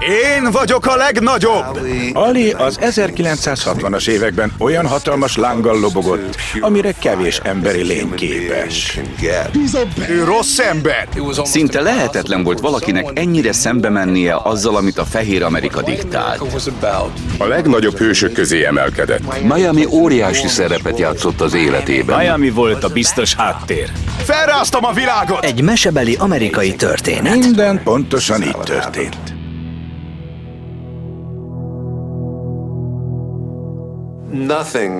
Én vagyok a legnagyobb! Ali az 1960-as években olyan hatalmas lánggal lobogott, amire kevés emberi lény képes. Ő rossz ember! Szinte lehetetlen volt valakinek ennyire szembe mennie azzal, amit a Fehér Amerika diktált. A legnagyobb hősök közé emelkedett. Miami óriási szerepet játszott az életében. Miami volt a biztos háttér. Felráztam a világot! Egy mesebeli amerikai történet. Minden pontosan így történt.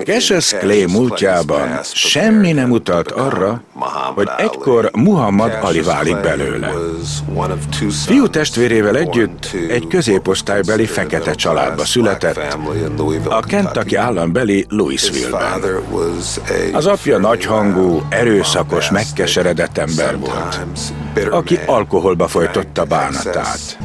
Cassius Clay múltjában semmi nem utalt arra, hogy egykor Muhammad Ali válik belőle. Fiú testvérével együtt egy középosztálybeli fekete családba született, a Kentucky állambeli Louisville-ben. Az apja nagyhangú, erőszakos, megkeseredett ember volt, aki alkoholba folytotta bánatát.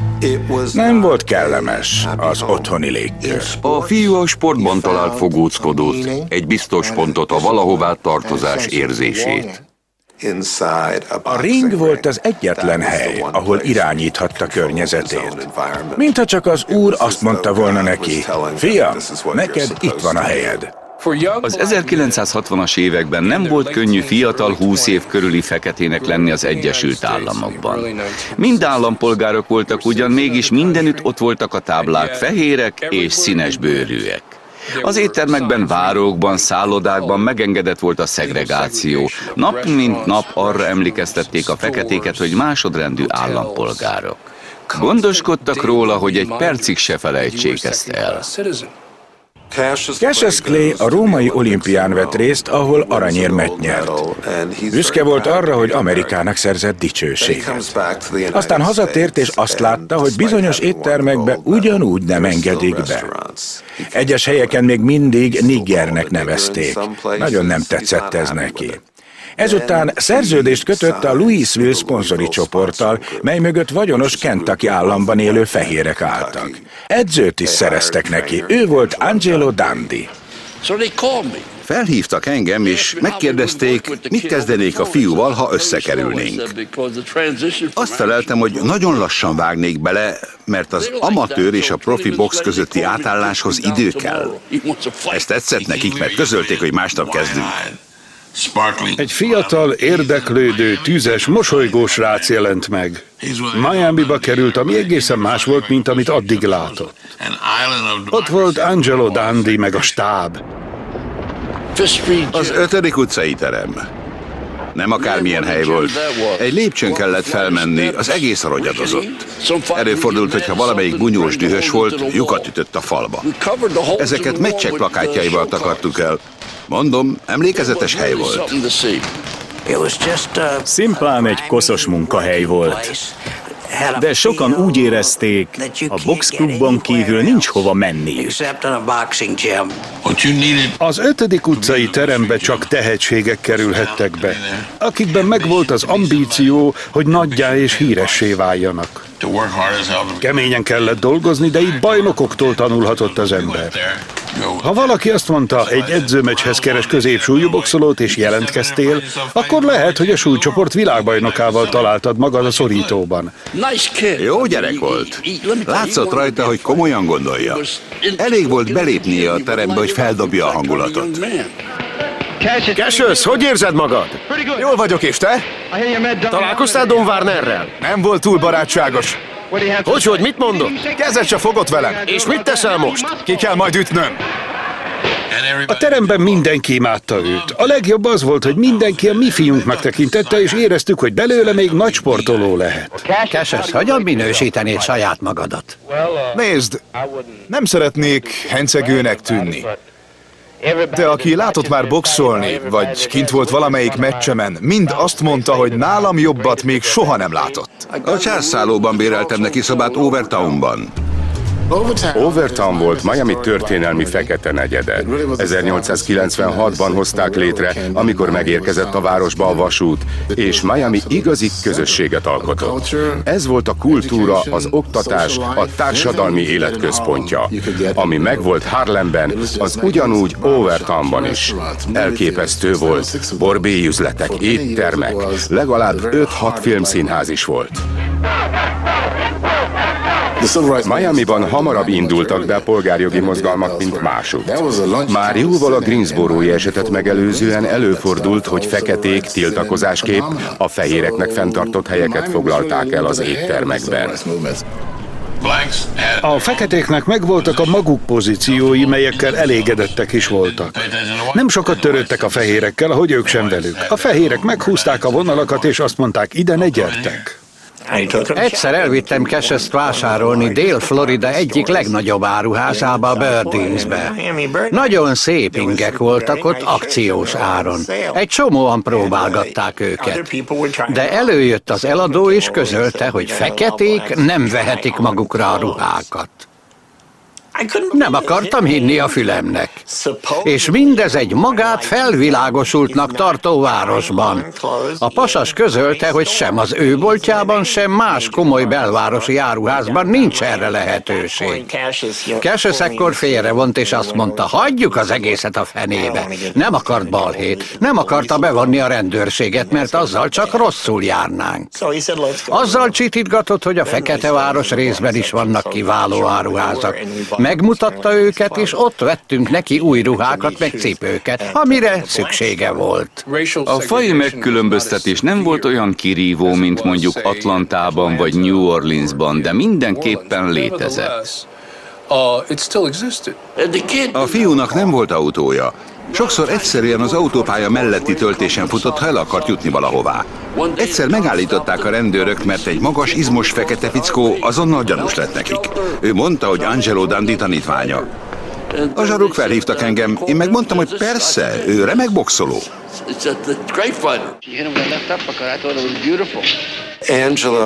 Nem volt kellemes az otthoni légkör. A fiú a sportban talált fogóckodót, egy biztos pontot, a valahová tartozás érzését. A ring volt az egyetlen hely, ahol irányíthatta környezetét. Mintha csak az úr azt mondta volna neki, fiam, neked itt van a helyed. Az 1960-as években nem volt könnyű fiatal 20 év körüli feketének lenni az Egyesült Államokban. Mind állampolgárok voltak ugyan, mégis mindenütt ott voltak a táblák, fehérek és színes bőrűek. Az éttermekben, várókban, szállodákban megengedett volt a szegregáció. Nap mint nap arra emlékeztették a feketéket, hogy másodrendű állampolgárok. Gondoskodtak róla, hogy egy percig se felejtsék ezt el. Cassius Clay a római olimpián vett részt, ahol aranyérmet nyert. Büszke volt arra, hogy Amerikának szerzett dicsőséget. Aztán hazatért, és azt látta, hogy bizonyos éttermekbe ugyanúgy nem engedik be. Egyes helyeken még mindig niggernek nevezték. Nagyon nem tetszett ez neki. Ezután szerződést kötött a Louisville szponzori csoporttal, mely mögött vagyonos Kentucky államban élő fehérek álltak. Edzőt is szereztek neki, ő volt Angelo Dundee. Felhívtak engem, és megkérdezték, mit kezdenék a fiúval, ha összekerülnénk. Azt feleltem, hogy nagyon lassan vágnék bele, mert az amatőr és a profi box közötti átálláshoz idő kell. Ez tetszett nekik, mert közölték, hogy másnap kezdünk. Egy fiatal, érdeklődő, tüzes, mosolygós srác jelent meg. Miamiba került, ami egészen más volt, mint amit addig látott. Ott volt Angelo Dundee meg a stáb. Az 5. utcai terem. Nem akármilyen hely volt. Egy lépcsőn kellett felmenni, az egész rogyadozott. Előfordult, hogyha valamelyik bunyós dühös volt, lyukat ütött a falba. Ezeket meccsek plakátjaival takartuk el. Mondom, emlékezetes hely volt. Szimplán egy koszos munkahely volt. De sokan úgy érezték, a boxklubban kívül nincs hova menniük. Az 5. utcai terembe csak tehetségek kerülhettek be, akikben megvolt az ambíció, hogy nagyjá és híressé váljanak. Keményen kellett dolgozni, de itt bajnokoktól tanulhatott az ember. Ha valaki azt mondta, egy edzőmeccshez keres középsúlyú boxolót és jelentkeztél, akkor lehet, hogy a súlycsoport világbajnokával találtad magad a szorítóban. Jó gyerek volt. Látszott rajta, hogy komolyan gondolja. Elég volt belépnie a terembe, hogy feldobja a hangulatot. Cassius, hogy érzed magad? Jól vagyok, és te? Találkoztál Don Warnerrel? Nem volt túl barátságos. Hogy, mit mondott? Kezet se fogott velem. És mit teszel most? Ki kell majd ütnöm. A teremben mindenki imádta őt. A legjobb az volt, hogy mindenki a mi fiunknak tekintette, és éreztük, hogy belőle még nagy sportoló lehet. Cassius, hogyan minősítenéd saját magadat? Nézd, nem szeretnék hencegőnek tűnni. De aki látott már boxolni, vagy kint volt valamelyik meccsemen, mind azt mondta, hogy nálam jobbat még soha nem látott. A császszállóban béreltem neki szobát Overtownban. Overtown volt Miami történelmi fekete negyede. 1896-ban hozták létre, amikor megérkezett a városba a vasút, és Miami igazi közösséget alkotott. Ez volt a kultúra, az oktatás, a társadalmi élet központja. Ami megvolt Harlemben, az ugyanúgy Overtownban is. Elképesztő volt. Borbélyüzletek, éttermek, legalább 5-6 filmszínház is volt. Miamiban hamarabb indultak be a polgárjogi mozgalmak, mint másutt. Már jóval a Greensboro-i esetet megelőzően előfordult, hogy feketék tiltakozásképp a fehéreknek fenntartott helyeket foglalták el az éttermekben. A feketéknek megvoltak a maguk pozíciói, melyekkel elégedettek is voltak. Nem sokat törődtek a fehérekkel, ahogy ők sem velük. A fehérek meghúzták a vonalakat, és azt mondták, ide ne gyertek. Egyszer elvittem Cassius-t vásárolni Dél-Florida egyik legnagyobb áruházába, Birdinsbe. Nagyon szép ingek voltak ott akciós áron. Egy csomóan próbálgatták őket. De előjött az eladó és közölte, hogy feketék nem vehetik magukra a ruhákat. Nem akartam hinni a fülemnek. És mindez egy magát felvilágosultnak tartó városban. A pasas közölte, hogy sem az ő boltjában, sem más komoly belvárosi áruházban nincs erre lehetőség. Cassius ekkor félrevont, és azt mondta, hagyjuk az egészet a fenébe. Nem akart balhét, nem akarta bevonni a rendőrséget, mert azzal csak rosszul járnánk. Azzal csitítgatott, hogy a fekete város részben is vannak kiváló áruházak. Megmutatta őket, és ott vettünk neki új ruhákat, meg cipőket, amire szüksége volt. A faji megkülönböztetés nem volt olyan kirívó, mint mondjuk Atlantában vagy New Orleansban, de mindenképpen létezett. A fiúnak nem volt autója. Sokszor egyszerűen az autópálya melletti töltésen futott, ha el akart jutni valahová. Egyszer megállították a rendőrök, mert egy magas, izmos fekete fickó azonnal gyanús lett nekik. Ő mondta, hogy Angelo Dundee tanítványa. A zsaruk felhívtak engem, én megmondtam, hogy persze, ő remek boxoló.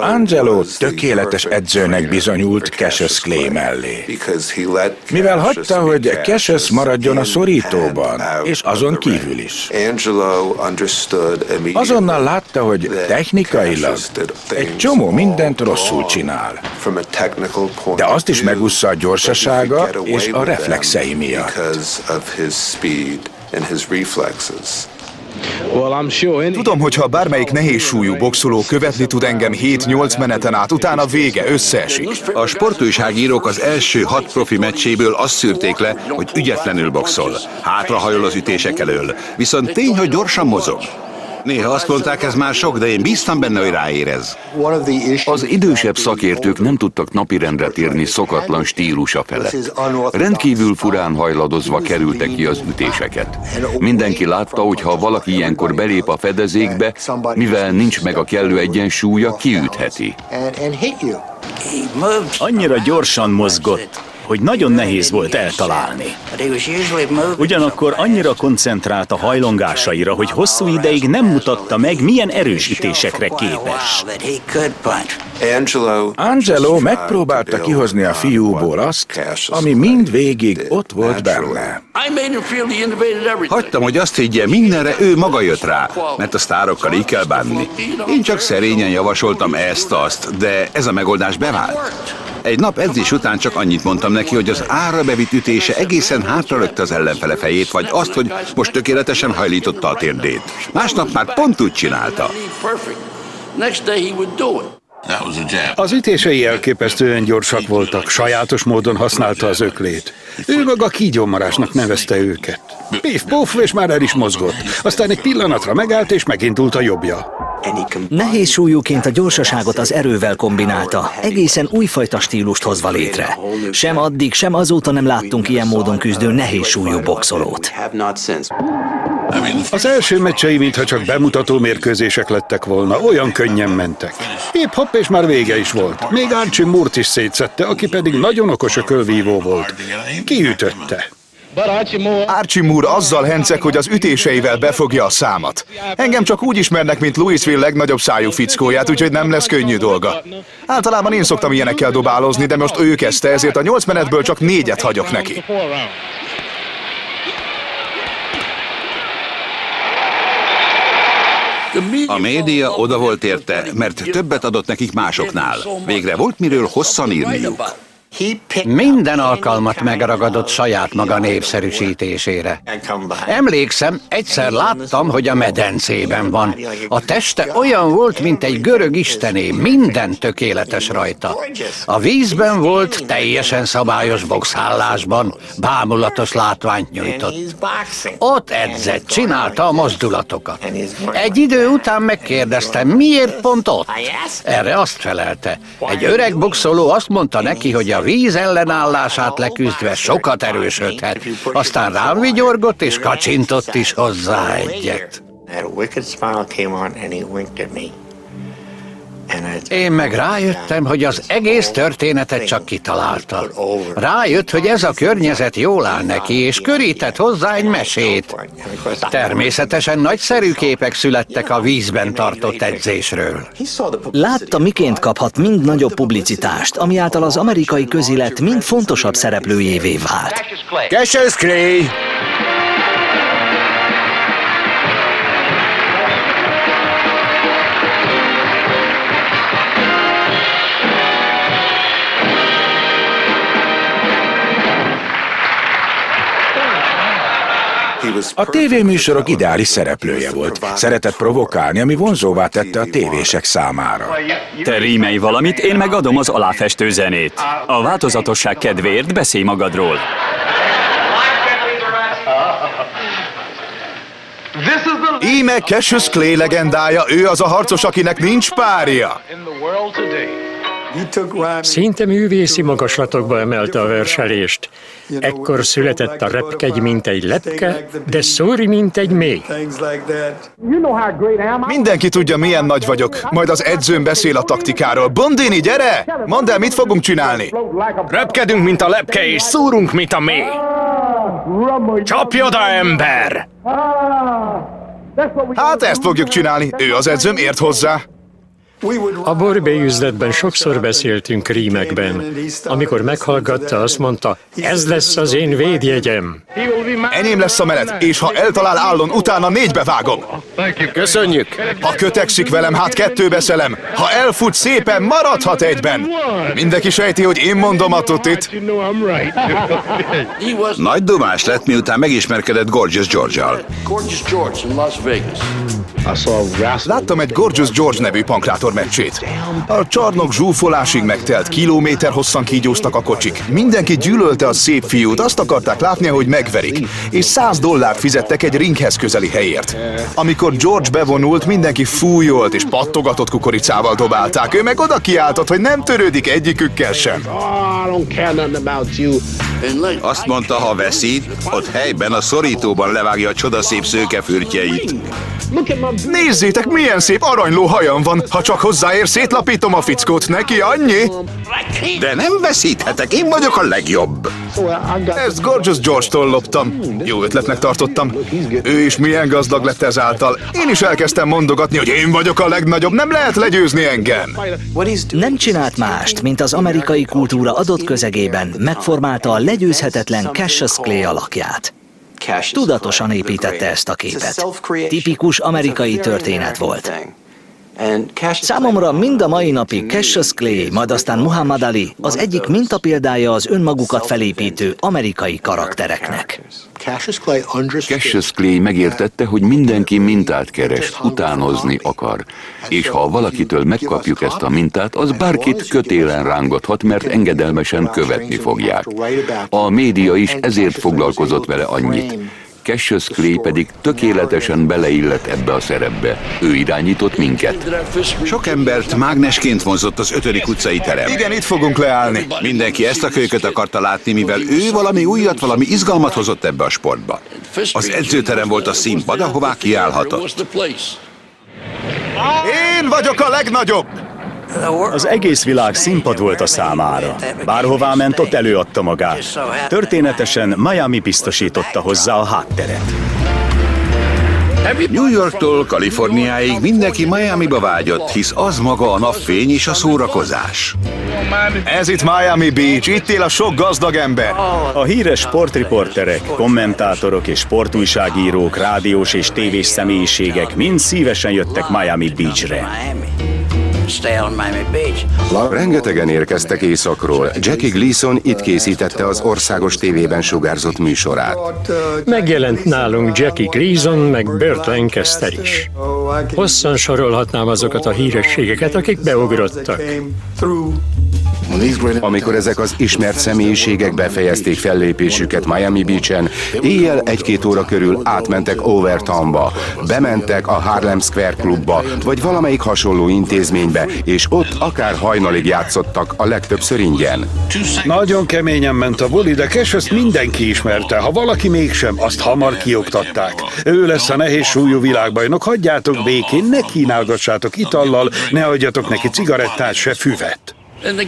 Angelo tökéletes edzőnek bizonyult Cassius Clay mellé. Mivel hagyta, hogy Cassius maradjon a szorítóban, és azon kívül is. Azonnal látta, hogy technikailag egy csomó mindent rosszul csinál. De azt is megúszza a gyorsasága és a reflexei miatt. Tudom, hogy ha bármelyik nehézsúlyú boxoló követni tud engem 7-8 meneten át, utána vége, összeesik. A sportújságírók az első 6 profi meccséből azt szűrték le, hogy ügyetlenül boxol. Hátrahajol az ütések elől. Viszont tény, hogy gyorsan mozog. Néha azt mondták, ez már sok, de én bíztam benne, hogy ráérez. Az idősebb szakértők nem tudtak napirendre térni szokatlan stílusa felett. Rendkívül furán hajladozva kerültek ki az ütéseket. Mindenki látta, hogy ha valaki ilyenkor belép a fedezékbe, mivel nincs meg a kellő egyensúlya, kiütheti. Annyira gyorsan mozgott, hogy nagyon nehéz volt eltalálni. Ugyanakkor annyira koncentrált a hajlongásaira, hogy hosszú ideig nem mutatta meg, milyen erős ütésekre képes. Angelo megpróbálta kihozni a fiúból azt, ami mindvégig ott volt benne. Hagytam, hogy azt higgye, mindenre ő maga jött rá, mert a sztárokkal így kell bánni. Én csak szerényen javasoltam ezt-azt, de ez a megoldás bevált. Egy nap edzés után csak annyit mondtam neki, hogy az ára bevitt ütése egészen hátralökte az ellenfele fejét, vagy azt, hogy most tökéletesen hajlította a térdét. Másnap már pont úgy csinálta. Az ütései elképesztően gyorsak voltak, sajátos módon használta az öklét. Ő maga kígyómarásnak nevezte őket. Pif-puf, és már el is mozgott. Aztán egy pillanatra megállt, és megindult a jobbja. Nehéz súlyúként a gyorsaságot az erővel kombinálta, egészen újfajta stílust hozva létre. Sem addig, sem azóta nem láttunk ilyen módon küzdő nehéz súlyú boxolót. Az első meccsei mintha csak bemutató mérkőzések lettek volna, olyan könnyen mentek. Hip-hop, és már vége is volt. Még Archie Moore-t is szétszedte, aki pedig nagyon okos ökölvívó volt. Kiütötte. Archie Moore azzal henceg, hogy az ütéseivel befogja a számat. Engem csak úgy ismernek, mint Louisville legnagyobb szájú fickóját, úgyhogy nem lesz könnyű dolga. Általában én szoktam ilyenekkel dobálozni, de most ő kezdte, ezért a 8 menetből csak 4-et hagyok neki. A média oda volt érte, mert többet adott nekik másoknál. Végre volt miről hosszan írniuk. Minden alkalmat megragadott saját maga népszerűsítésére. Emlékszem, egyszer láttam, hogy a medencében van. A teste olyan volt, mint egy görög istené, minden tökéletes rajta. A vízben volt, teljesen szabályos boxhállásban, bámulatos látványt nyújtott. Ott edzett, csinálta a mozdulatokat. Egy idő után megkérdeztem, miért pont ott? Erre azt felelte. Egy öreg boxoló azt mondta neki, hogy a víz ellenállását leküzdve sokat erősödhet. Aztán rám vigyorgott és kacsintott is hozzá egyet. Én meg rájöttem, hogy az egész történetet csak kitalálta. Rájött, hogy ez a környezet jól áll neki, és körített hozzá egy mesét. Természetesen nagyszerű képek születtek a vízben tartott edzésről. Látta, miként kaphat mind nagyobb publicitást, ami által az amerikai közélet mind fontosabb szereplőjévé vált. Cassius Clay! A tévéműsorok ideális szereplője volt. Szeretett provokálni, ami vonzóvá tette a tévések számára. Te rímelj valamit, én meg adom az aláfestő zenét. A változatosság kedvéért beszélj magadról. Íme Cassius Clay legendája, ő az a harcos, akinek nincs párja. Szinte művészi magaslatokba emelte a verselést. Ekkor született a repkedj, mint egy lepke, de szúri, mint egy méh. Mindenki tudja, milyen nagy vagyok. Majd az edzőm beszél a taktikáról. Bondini, gyere! Mondd el, mit fogunk csinálni? Repkedünk, mint a lepke, és szúrunk, mint a méh. Csapj oda, ember! Hát ezt fogjuk csinálni. Ő az edzőm, ért hozzá. A borbély üzletben sokszor beszéltünk rímekben. Amikor meghallgatta, azt mondta, ez lesz az én védjegyem. Enyém lesz a menet, és ha eltalál állon, utána 4-be vágom. Köszönjük! Ha kötekszik velem, hát 2-be szelem. Ha elfut szépen, maradhat 1-ben. Mindenki sejti, hogy én mondom a tutit. Nagy dumás lett, miután megismerkedett Gorgeous George-al. Láttam egy Gorgeous George nevű pankrátor meccsét. A csarnok zsúfolásig megtelt, kilométer hosszan kígyóztak a kocsik. Mindenki gyűlölte a szép fiút, azt akarták látni, hogy megverik, és $100 fizettek egy ringhez közeli helyért. Amikor George bevonult, mindenki fújolt és pattogatott kukoricával dobálták. Ő meg oda kiáltott, hogy nem törődik egyikükkel sem. Azt mondta, ha veszít, ott helyben a szorítóban levágja a csodaszép szőkefürtjeit. Nézzétek, milyen szép aranyló hajam van. Ha csak hozzáér, szétlapítom a fickót, neki annyi. De nem veszíthetek, én vagyok a legjobb. Ezt Gorgeous George-tól loptam. Jó ötletnek tartottam. Ő is milyen gazdag lett ezáltal. Én is elkezdtem mondogatni, hogy én vagyok a legnagyobb, nem lehet legyőzni engem. Nem csinált mást, mint az amerikai kultúra adott közegében megformálta a legyőzhetetlen Cassius Clay alakját. Tudatosan építette ezt a képet. Tipikus amerikai történet volt. Számomra mind a mai napig Cassius Clay, majd aztán Muhammad Ali az egyik mintapéldája az önmagukat felépítő amerikai karaktereknek. Cassius Clay megértette, hogy mindenki mintát keres, utánozni akar. És ha valakitől megkapjuk ezt a mintát, az bárkit kötélen rángathat, mert engedelmesen követni fogják. A média is ezért foglalkozott vele annyit. Cassius Clay pedig tökéletesen beleillett ebbe a szerepbe. Ő irányított minket. Sok embert mágnesként vonzott az 5. utcai terem. Igen, itt fogunk leállni. Mindenki ezt a kölyköt akarta látni, mivel ő valami újat, valami izgalmat hozott ebbe a sportba. Az edzőterem volt a színpad, ahová kiállhatott. Én vagyok a legnagyobb! Az egész világ színpad volt a számára. Bárhová ment, ott előadta magát. Történetesen Miami biztosította hozzá a hátteret. New Yorktól Kaliforniáig mindenki Miamiba vágyott, hisz az maga a napfény és a szórakozás. Ez itt Miami Beach, itt él a sok gazdag ember. A híres sportriporterek, kommentátorok és sportújságírók, rádiós és tévés személyiségek mind szívesen jöttek Miami Beachre. Rengetegen érkeztek északról. Jackie Gleason itt készítette az országos tévében sugárzott műsorát. Megjelent nálunk Jackie Gleason, meg Burt Lancaster is. Hosszan sorolhatnám azokat a hírességeket, akik beugrottak. Amikor ezek az ismert személyiségek befejezték fellépésüket Miami Beach-en, éjjel 1-2 óra körül átmentek Overtownba, bementek a Harlem Square klubba, vagy valamelyik hasonló intézménybe, és ott akár hajnalig játszottak, a legtöbbször ingyen. Nagyon keményen ment a buli, de Cash-t mindenki ismerte. Ha valaki mégsem, azt hamar kioktatták. Ő lesz a nehéz súlyú világbajnok, hagyjátok békén, ne kínálgassátok itallal, ne adjatok neki cigarettát, se füvet.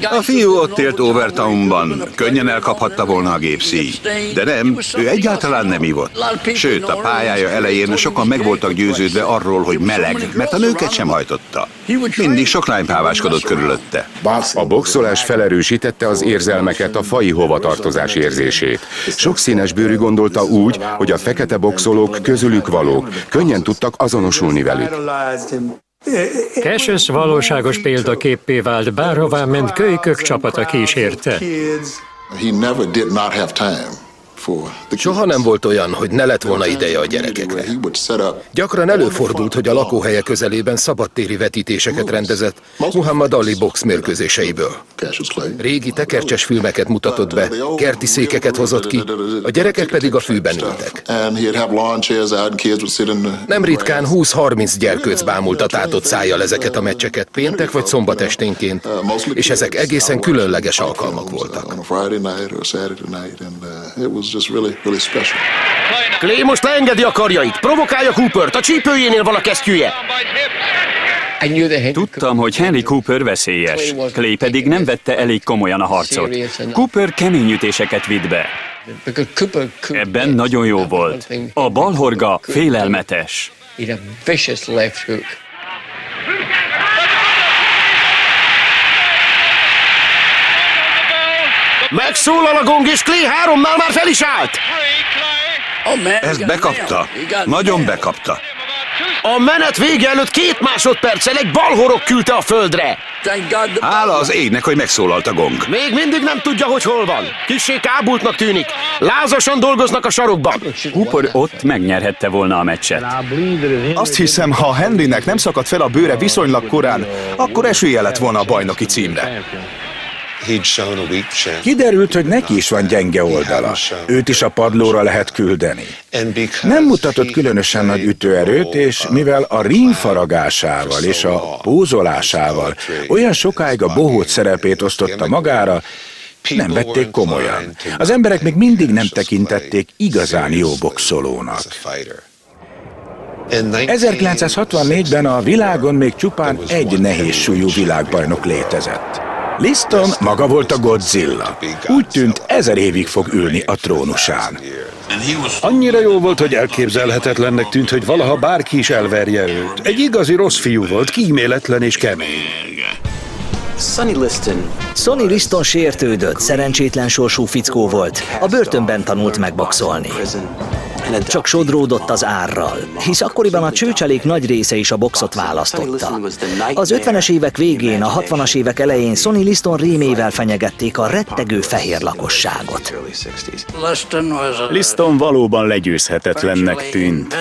A fiú ott élt Overtownban, könnyen elkaphatta volna a gépszíj. De nem, ő egyáltalán nem ivott. Sőt, a pályája elején sokan meg voltak győződve arról, hogy meleg, mert a nőket sem hajtotta. Mindig sok lány páváskodott körülötte. A boxolás felerősítette az érzelmeket, a faji hovatartozás érzését. Sok színes bőrű gondolta úgy, hogy a fekete boxolók közülük valók, könnyen tudtak azonosulni velük. Cassius valóságos példaképpé vált, bárhová ment, kölykök csapata kísérte. Soha nem volt olyan, hogy ne lett volna ideje a gyerekekre. Gyakran előfordult, hogy a lakóhelye közelében szabadtéri vetítéseket rendezett Muhammad Ali box mérkőzéseiből. Régi tekercses filmeket mutatott be, kerti székeket hozott ki, a gyerekek pedig a fűben ültek. Nem ritkán 20-30 gyerkőc bámulta tátott szájjal ezeket a meccseket péntek vagy szombat esténként, és ezek egészen különleges alkalmak voltak. Clay most leengedi a karjait, provokálja Coopert, a csípőjénél van a kesztyűje. Tudtam, hogy Henry Cooper veszélyes, Clay pedig nem vette elég komolyan a harcot. Cooper kemény ütéseket vitt be. Ebben nagyon jó volt. A balhorga félelmetes. Megszólal a gong, és Clay 3-nál már fel is állt! Ezt bekapta. Nagyon bekapta. A menet vége előtt 2 másodperccel egy balhorog küldte a földre. Hála az égnek, hogy megszólalt a gong. Még mindig nem tudja, hogy hol van. Kissé kábultnak tűnik. Lázasan dolgoznak a sarokban. Cooper ott megnyerhette volna a meccset. Azt hiszem, ha Henrynek nem szakadt fel a bőre viszonylag korán, akkor esélye lett volna a bajnoki címre. Kiderült, hogy neki is van gyenge oldala. Őt is a padlóra lehet küldeni. Nem mutatott különösen nagy ütőerőt, és mivel a ringfaragásával és a pózolásával olyan sokáig a bohóc szerepét osztotta magára, nem vették komolyan. Az emberek még mindig nem tekintették igazán jó boxolónak. 1964-ben a világon még csupán egy nehézsúlyú világbajnok létezett. Liston maga volt a Godzilla. Úgy tűnt, 1000 évig fog ülni a trónusán. Annyira jó volt, hogy elképzelhetetlennek tűnt, hogy valaha bárki is elverje őt. Egy igazi rossz fiú volt, kíméletlen és kemény. Sonny Liston sértődött, szerencsétlen sorsú fickó volt. A börtönben tanult megboxolni. Csak sodródott az árral, hisz akkoriban a csőcselék nagy része is a boxot választotta. Az 50-es évek végén, a 60-as évek elején Sonny Liston rémével fenyegették a rettegő fehér lakosságot. Liston valóban legyőzhetetlennek tűnt.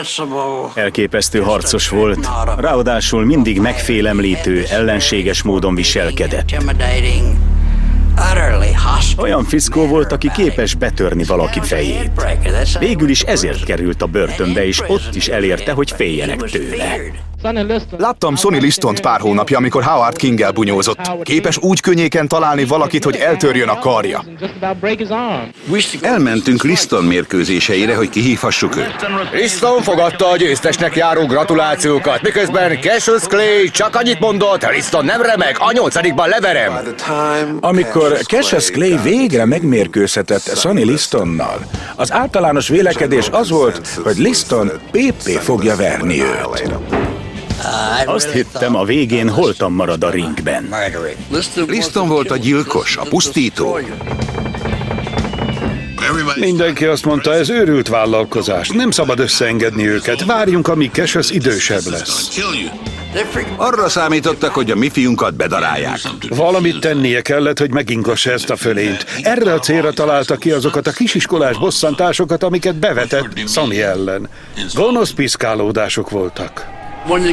Elképesztő harcos volt, ráadásul mindig megfélemlítő, ellenséges módon viselkedett. Olyan fickó volt, aki képes betörni valaki fejét. Végül is ezért került a börtönbe, és ott is elérte, hogy féljenek tőle. Láttam Sonny Listont pár hónapja, amikor Howard King-el bunyózott. Képes úgy könnyéken találni valakit, hogy eltörjön a karja. Elmentünk Liston mérkőzéseire, hogy kihívhassuk őt. Liston fogadta a győztesnek járó gratulációkat, miközben Cassius Clay csak annyit mondott, Liston nem remeg, a 8-ban leverem. Amikor Cassius Clay végre megmérkőzhetett Sonny Listonnal, az általános vélekedés az volt, hogy Liston PP fogja verni őt. Azt hittem, a végén holtan marad a ringben. Liston volt a gyilkos, a pusztító. Mindenki azt mondta, ez őrült vállalkozás. Nem szabad összeengedni őket. Várjunk, amíg Cassius idősebb lesz. Arra számítottak, hogy a mi fiunkat bedarálják. Valamit tennie kellett, hogy megingassa ezt a fölényt. Erre a célra találta ki azokat a kisiskolás bosszantásokat, amiket bevetett Sonny ellen. Gonosz piszkálódások voltak.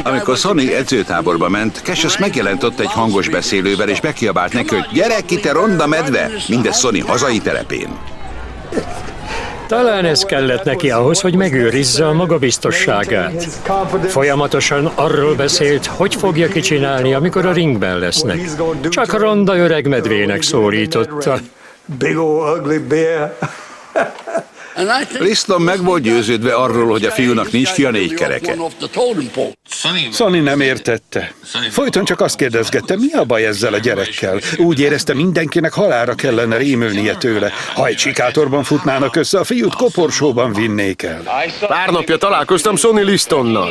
Amikor Sonny edzőtáborba ment, Cassius megjelent ott egy hangos beszélővel, és bekiabált neki, hogy gyere ki, te ronda medve! Mindez Sonny hazai telepén. Talán ez kellett neki ahhoz, hogy megőrizze a magabiztosságát. Folyamatosan arról beszélt, hogy fogja kicsinálni, amikor a ringben lesznek. Csak ronda öreg medvének szólította. Liston meg volt győződve arról, hogy a fiúnak nincs ki a 4 kereke. Sonny nem értette. Folyton csak azt kérdezgette, mi a baj ezzel a gyerekkel. Úgy érezte, mindenkinek halálra kellene rémülnie tőle. Ha egy sikátorban futnának össze, a fiút koporsóban vinnék el. Pár napja találkoztam Sonny Listonnal.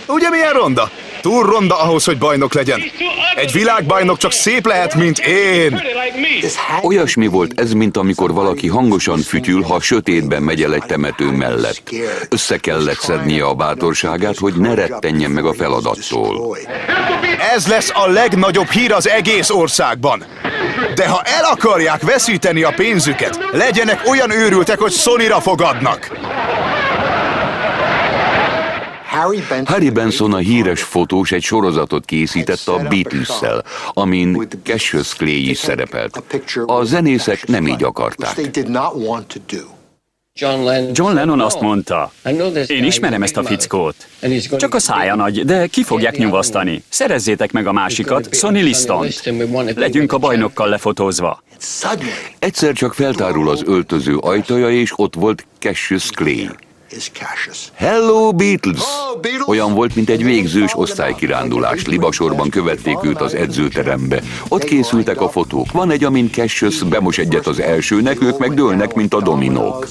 Ugye milyen ronda? Túl ronda ahhoz, hogy bajnok legyen. Egy világbajnok csak szép lehet, mint én. Olyasmi volt ez, mint amikor valaki hangosan fütyül, ha sötétben megy el egy temető mellett. Össze kellett szednie a bátorságát, hogy ne rettenjen meg a feladattól. Ez lesz a legnagyobb hír az egész országban. De ha el akarják veszíteni a pénzüket, legyenek olyan őrültek, hogy Sonnyra fogadnak. Harry Benson, a híres fotós, egy sorozatot készített a Beatles-szel, amin Cassius Clay is szerepelt. A zenészek nem így akarták. John Lennon azt mondta, én ismerem ezt a fickót. Csak a szája nagy, de ki fogják nyugasztani. Szerezzétek meg a másikat, Sonny Listont. Legyünk a bajnokkal lefotózva. Egyszer csak feltárul az öltöző ajtaja, és ott volt Cassius Clay. Hello, Beatles! Olyan volt, mint egy végzős osztálykirándulás. Libasorban követték őt az edzőterembe. Ott készültek a fotók. Van egy, amin Cassius bemos egyet az elsőnek, ők meg dőlnek, mint a dominók.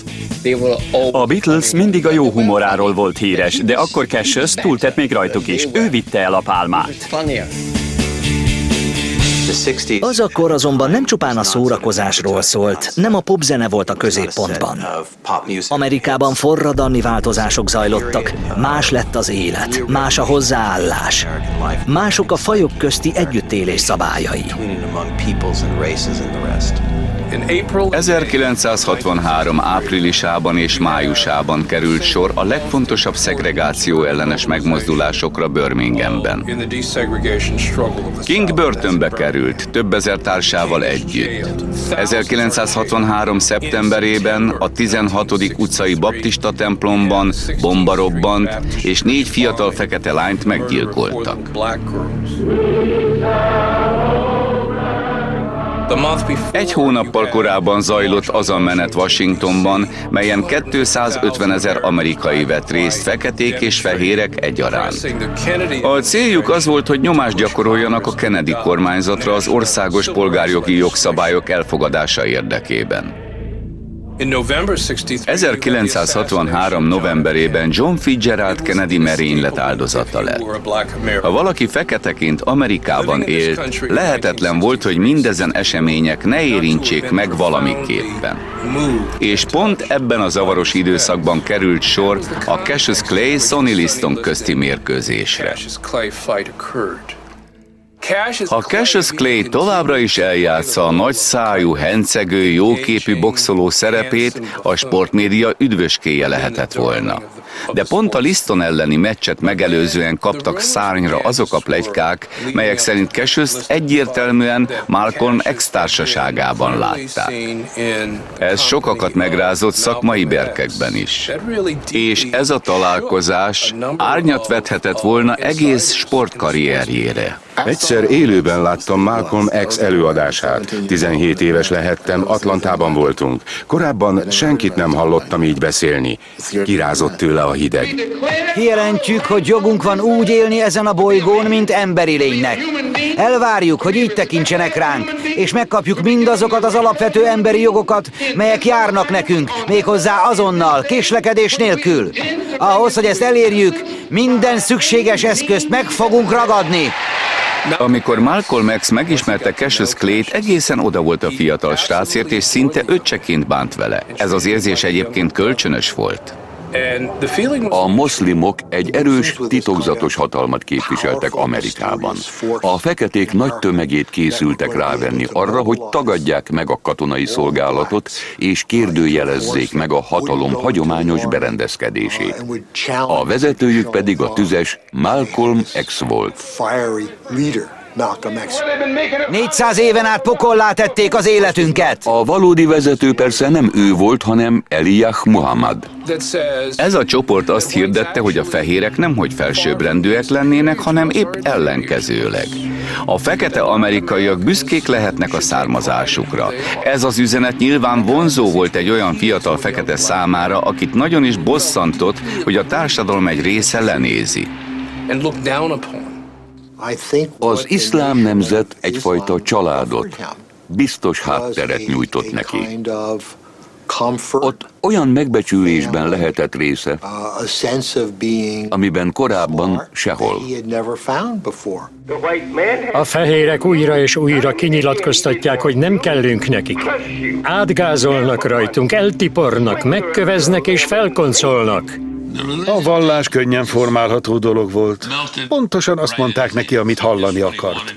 A Beatles mindig a jó humoráról volt híres, de akkor Cassius túltett még rajtuk is. Ő vitte el a pálmát. Az akkor azonban nem csupán a szórakozásról szólt, nem a popzene volt a középpontban. Amerikában forradalmi változások zajlottak, más lett az élet, más a hozzáállás, mások a fajok közti együttélés szabályai. 1963 áprilisában és májusában került sor a legfontosabb szegregáció ellenes megmozdulásokra Birminghamben. King börtönbe került, több ezer társával együtt. 1963. szeptemberében a 16. utcai baptista templomban bomba robbant, és 4 fiatal fekete lányt meggyilkoltak. Egy hónappal korábban zajlott az a menet Washingtonban, melyen 250 000 amerikai vett részt, feketék és fehérek egyaránt. A céljuk az volt, hogy nyomást gyakoroljanak a Kennedy kormányzatra az országos polgárjogi jogszabályok elfogadása érdekében. 1963. novemberében John Fitzgerald Kennedy merénylet áldozata lett. Ha valaki feketeként Amerikában élt, lehetetlen volt, hogy mindezen események ne érintsék meg valamiképpen. És pont ebben a zavaros időszakban került sor a Cassius Clay-Sonny Liston közti mérkőzésre. Ha Cassius Clay továbbra is eljátsza a nagyszájú, hencegő, jóképű boxoló szerepét, a sportmédia üdvöskéje lehetett volna. De pont a Liston elleni meccset megelőzően kaptak szárnyra azok a pletykák, melyek szerint Cassiust egyértelműen Malcolm X társaságában látták. Ez sokakat megrázott szakmai berkekben is. És ez a találkozás árnyat vethetett volna egész sportkarrierjére. Egyszer élőben láttam Malcolm X előadását. 17 éves lehettem, Atlantában voltunk. Korábban senkit nem hallottam így beszélni. Kirázott tőle a hideg. Kijelentjük, hogy jogunk van úgy élni ezen a bolygón, mint emberi lénynek. Elvárjuk, hogy így tekintsenek ránk, és megkapjuk mindazokat az alapvető emberi jogokat, melyek járnak nekünk, méghozzá azonnal, késlekedés nélkül. Ahhoz, hogy ezt elérjük, minden szükséges eszközt meg fogunk ragadni. Amikor Malcolm X megismerte Cassius Clay-t, egészen oda volt a fiatal srácért, és szinte öccseként bánt vele. Ez az érzés egyébként kölcsönös volt. A moszlimok egy erős, titokzatos hatalmat képviseltek Amerikában. A feketék nagy tömegét készültek rávenni arra, hogy tagadják meg a katonai szolgálatot, és kérdőjelezzék meg a hatalom hagyományos berendezkedését. A vezetőjük pedig a tüzes Malcolm X volt. 400 éven át pokollá tették az életünket. A valódi vezető persze nem ő volt, hanem Elijah Muhammad. Ez a csoport azt hirdette, hogy a fehérek nemhogy felsőbbrendűek lennének, hanem épp ellenkezőleg. A fekete amerikaiak büszkék lehetnek a származásukra. Ez az üzenet nyilván vonzó volt egy olyan fiatal fekete számára, akit nagyon is bosszantott, hogy a társadalom egy része lenézi. Az iszlám nemzet egyfajta családot, biztos hátteret nyújtott neki. Ott olyan megbecsülésben lehetett része, amiben korábban sehol. A fehérek újra és újra kinyilatkoztatják, hogy nem kellünk nekik. Átgázolnak rajtunk, eltipornak, megköveznek és felkoncolnak. A vallás könnyen formálható dolog volt. Pontosan azt mondták neki, amit hallani akart.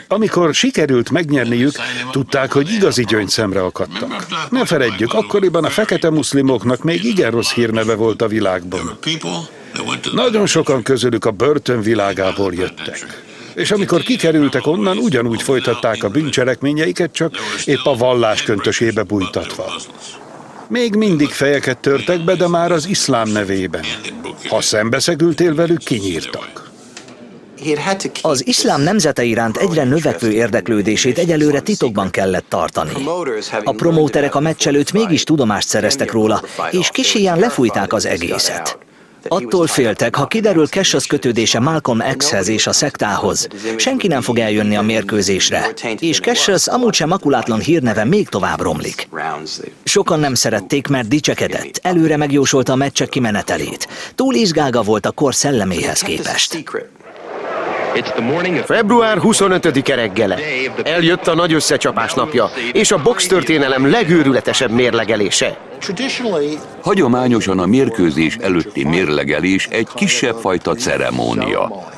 Amikor sikerült megnyerniük, tudták, hogy igazi gyöngyszemre akadtak. Ne feledjük, akkoriban a fekete muszlimoknak még igen rossz hírneve volt a világban. Nagyon sokan közülük a börtön világából jöttek. És amikor kikerültek onnan, ugyanúgy folytatták a bűncselekményeiket, csak épp a vallás köntösébe bújtatva. Még mindig fejeket törtek be, de már az iszlám nevében. Ha szembeszegültél velük, kinyírtak. Az iszlám nemzete iránt egyre növekvő érdeklődését egyelőre titokban kellett tartani. A promóterek a meccs előtt mégis tudomást szereztek róla, és kis híján lefújták az egészet. Attól féltek, ha kiderül Cassius kötődése Malcolm X-hez és a szektához, senki nem fog eljönni a mérkőzésre, és Cassius amúgy sem makulátlan hírneve még tovább romlik. Sokan nem szerették, mert dicsekedett, előre megjósolta a meccsek kimenetelét. Túl izgága volt a kor szelleméhez képest. Február 25-e reggele. Eljött a nagy összecsapás napja, és a boxtörténelem legőrületesebb mérlegelése. Hagyományosan a mérkőzés előtti mérlegelés egy kisebb fajta ceremónia.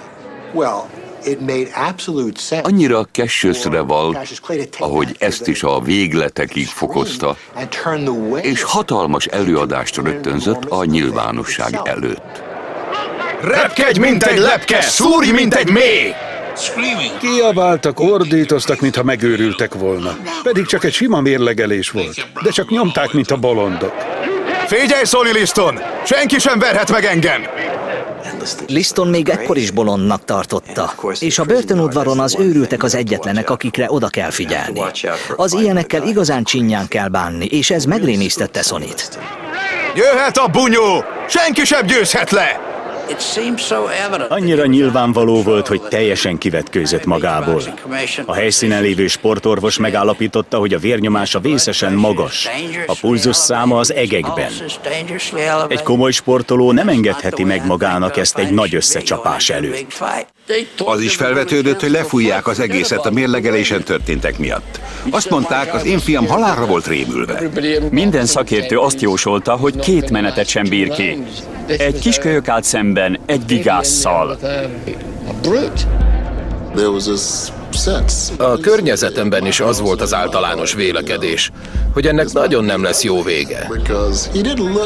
Annyira Cassiusre valt, ahogy ezt is a végletekig fokozta, és hatalmas előadást rögtönzött a nyilvánosság előtt. Repkedj, mint egy lepke, szúrj, mint egy méh! Kiabáltak, ordítoztak, mintha megőrültek volna. Pedig csak egy sima mérlegelés volt, de csak nyomták, mint a bolondok. Figyelj, Sonny Liston! Senki sem verhet meg engem! Liston még ekkor is bolondnak tartotta, és a börtönudvaron az őrültek az egyetlenek, akikre oda kell figyelni. Az ilyenekkel igazán csinyán kell bánni, és ez megrémisztette Sonnyt. Jöhet a bunyó! Senki sem győzhet le! Annyira nyilvánvaló volt, hogy teljesen kivetkőzött magából. A helyszínen lévő sportorvos megállapította, hogy a vérnyomása vészesen magas, a pulzus száma az egekben. Egy komoly sportoló nem engedheti meg magának ezt egy nagy összecsapás előtt. Az is felvetődött, hogy lefújják az egészet a mérlegelésen történtek miatt. Azt mondták, az én fiam halálra volt rémülve. Minden szakértő azt jósolta, hogy 2 menetet sem bír ki. Egy kiskölyök állt szemben egy gigásszal. A környezetemben is az volt az általános vélekedés, hogy ennek nagyon nem lesz jó vége.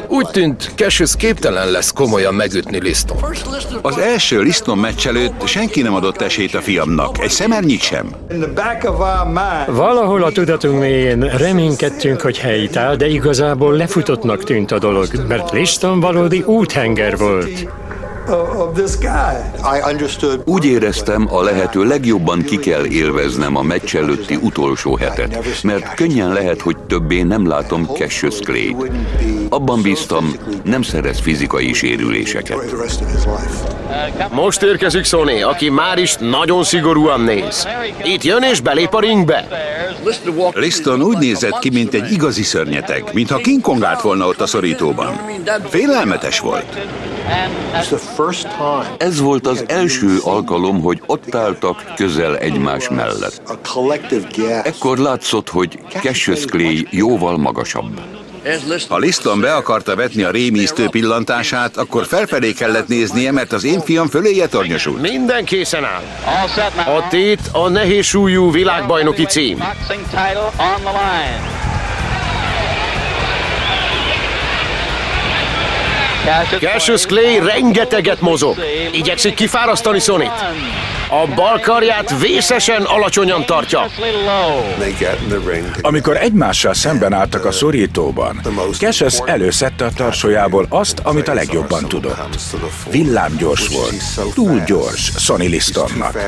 Úgy tűnt, Cassius képtelen lesz komolyan megütni Listont. Az első Liston meccs előtt senki nem adott esélyt a fiamnak, egy szemernyit sem. Valahol a tudatunk mélyén reménykedtünk, hogy helyt áll, de igazából lefutottnak tűnt a dolog, mert Liston valódi úthenger volt. Úgy éreztem, a lehető legjobban ki kell élveznem a meccs előtti utolsó hetet, mert könnyen lehet, hogy többé nem látom Cassius Clay-t. Abban bíztam, nem szerez fizikai sérüléseket. Most érkezik Sonny, aki már is nagyon szigorúan néz. Itt jön és belép a ringbe. Liston úgy nézett ki, mint egy igazi szörnyeteg, mintha King Kong állt volna ott a szorítóban. Félelmetes volt. Ez volt az első alkalom, hogy ott álltak közel egymás mellett. Ekkor látszott, hogy Cassius Clay jóval magasabb. Ha Liston be akarta vetni a rémisztő pillantását, akkor felfelé kellett néznie, mert az én fiam föléje tornyosult. Minden készen áll. A tét a nehézsúlyú világbajnoki cím. Cassius Clay rengeteget mozog. Igyekszik kifárasztani Sonnyt. A bal karját vészesen alacsonyan tartja. Amikor egymással szemben álltak a szorítóban, Cassius előszedte a tarsójából azt, amit a legjobban tudott. Villámgyors volt, túl gyors Sonny Listonnak.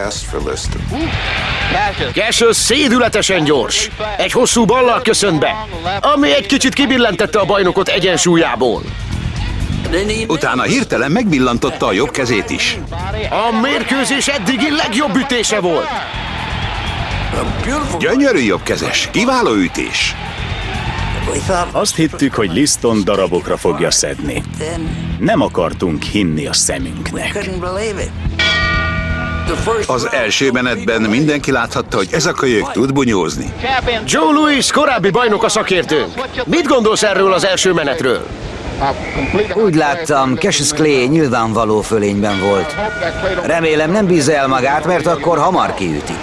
Cassius szédületesen gyors. Egy hosszú ballal köszönt be, ami egy kicsit kibillentette a bajnokot egyensúlyából. Utána hirtelen megvillantotta a jobb kezét is. A mérkőzés eddigi legjobb ütése volt. Gyönyörű jobbkezes, kiváló ütés. Azt hittük, hogy Liston darabokra fogja szedni. Nem akartunk hinni a szemünknek. Az első menetben mindenki láthatta, hogy ez a kölyök tud bunyózni. Joe Louis korábbi bajnok a szakértőnk. Mit gondolsz erről az első menetről? Úgy láttam, Cassius Clay nyilvánvaló fölényben volt. Remélem nem bízza el magát, mert akkor hamar kiütik.